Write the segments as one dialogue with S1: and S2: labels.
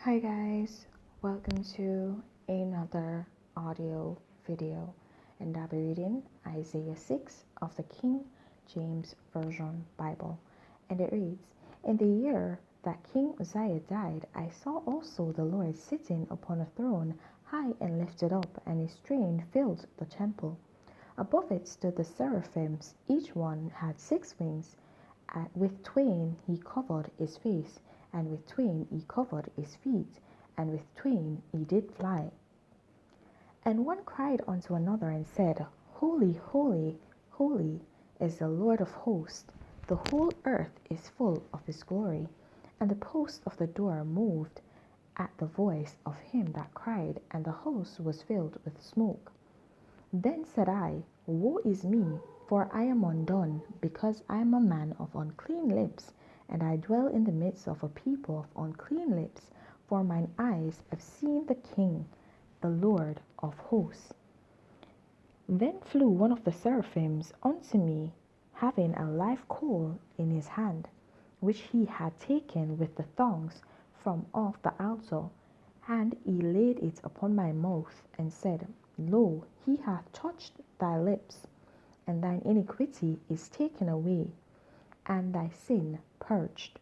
S1: Hi guys, welcome to another audio video, and I'll be reading Isaiah 6 of the King James Version Bible. And it reads, In the year that King Uzziah died, I saw also the Lord sitting upon a throne, high and lifted up, and his train filled the temple. Above it stood the seraphims, each one had 6 wings. With twain he covered his face, and with twain he covered his feet, and with twain he did fly. And one cried unto another and said, Holy, holy, holy is the Lord of hosts. The whole earth is full of his glory. And the post of the door moved at the voice of him that cried, and the house was filled with smoke. Then said I, Woe is me, for I am undone, because I am a man of unclean lips, and I dwell in the midst of a people of unclean lips, for mine eyes have seen the King, the Lord of hosts. Then flew one of the seraphims unto me, having a live coal in his hand, which he had taken with the tongs from off the altar, and he laid it upon my mouth, and said, Lo, he hath touched thy lips, and thine iniquity is taken away, and thy sin purged.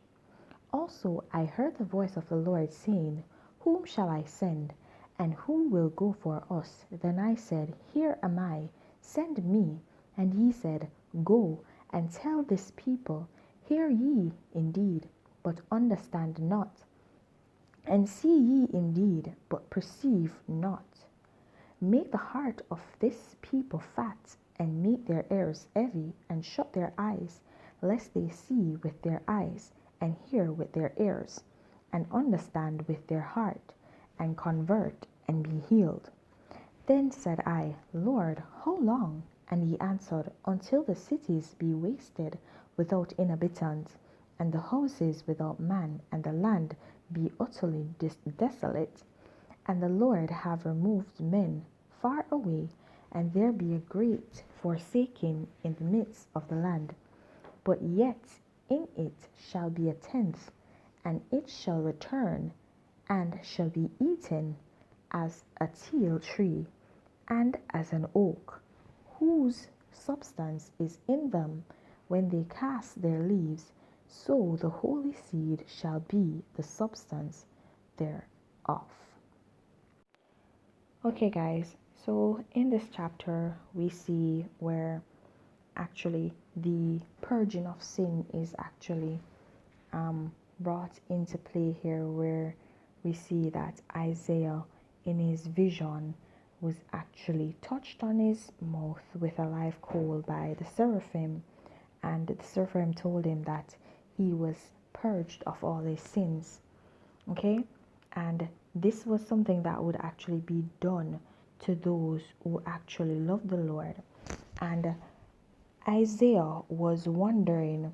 S1: Also I heard the voice of the Lord saying, Whom shall I send? And who will go for us? Then I said, Here am I, send me. And he said, Go and tell this people, Hear ye indeed, but understand not, and see ye indeed, but perceive not. Make the heart of this people fat, and make their ears heavy, and shut their eyes, lest they see with their eyes, and hear with their ears, and understand with their heart, and convert, and be healed. Then said I, Lord, how long? And he answered, Until the cities be wasted without inhabitants, and the houses without man, and the land be utterly desolate, and the Lord have removed men far away, and there be a great forsaking in the midst of the land. But yet in it shall be a tenth, and it shall return, and shall be eaten as a teil tree, and as an oak, whose substance is in them when they cast their leaves, so the holy seed shall be the substance thereof. Okay, guys, so in this chapter, we see where actually the purging of sin is actually brought into play here, where we see that Isaiah, in his vision, was actually touched on his mouth with a live coal by the seraphim, and the seraphim told him that he was purged of all his sins. Okay, and this was something that would actually be done to those who actually love the Lord. And Isaiah was wondering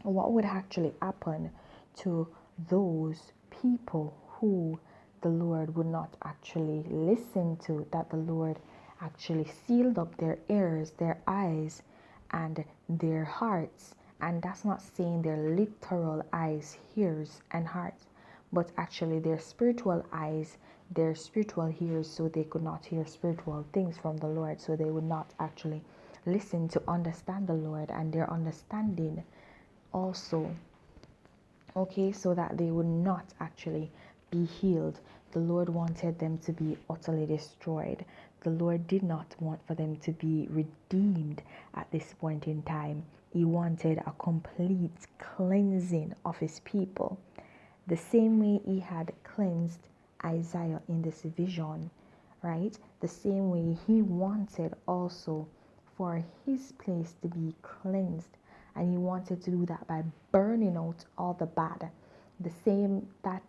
S1: what would actually happen to those people who the Lord would not actually listen to, that the Lord actually sealed up their ears, their eyes, and their hearts. And that's not saying their literal eyes, ears, and hearts, but actually their spiritual eyes, their spiritual ears, so they could not hear spiritual things from the Lord, so they would not actually listen to understand the Lord, and their understanding also, okay, so that they would not actually be healed. The Lord wanted them to be utterly destroyed. The Lord did not want for them to be redeemed at this point in time. He wanted a complete cleansing of his people, the same way he had cleansed Isaiah in this vision, right? The same way he wanted also for his place to be cleansed, and he wanted to do that by burning out all the bad. The same that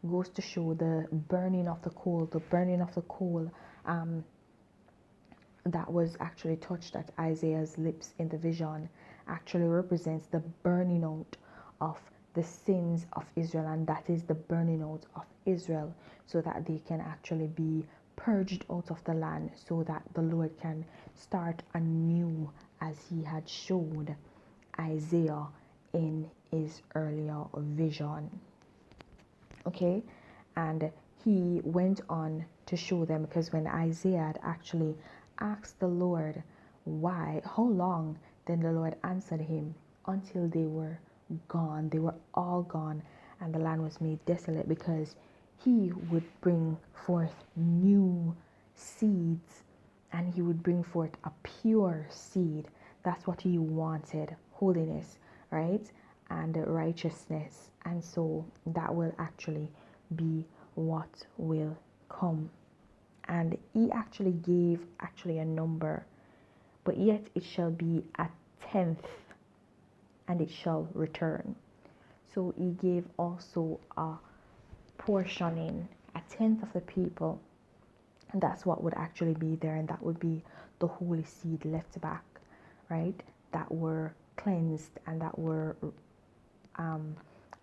S1: goes to show the burning of the coal, that was actually touched at Isaiah's lips in the vision, actually represents the burning out of the sins of Israel, and that is the burning out of Israel, so that they can actually be purged out of the land, so that the Lord can start anew, as he had showed Isaiah in his earlier vision. Okay, and he went on to show them, because when Isaiah had actually asked the Lord why, how long, then the Lord answered him, until they were gone. They were all gone, and the land was made desolate, because he would bring forth new seeds, and he would bring forth a pure seed. That's what he wanted, holiness, right? And righteousness. And so that will actually be what will come. And he actually gave actually a number, but yet it shall be a tenth, and it shall return. So he gave also a portioning, a tenth of the people, and that's what would actually be there, and that would be the holy seed left back, right? That were cleansed, and that were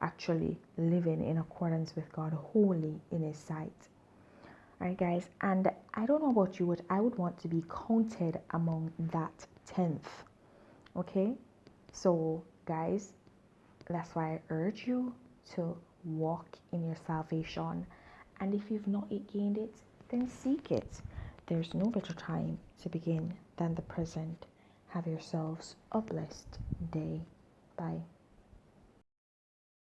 S1: actually living in accordance with God, holy in His sight. All right, guys, and I don't know about you, but I would want to be counted among that tenth. Okay, so guys, that's why I urge you to walk in your salvation, and if you've not yet gained it, then seek it. There's no better time to begin than the present. Have yourselves a blessed day. Bye.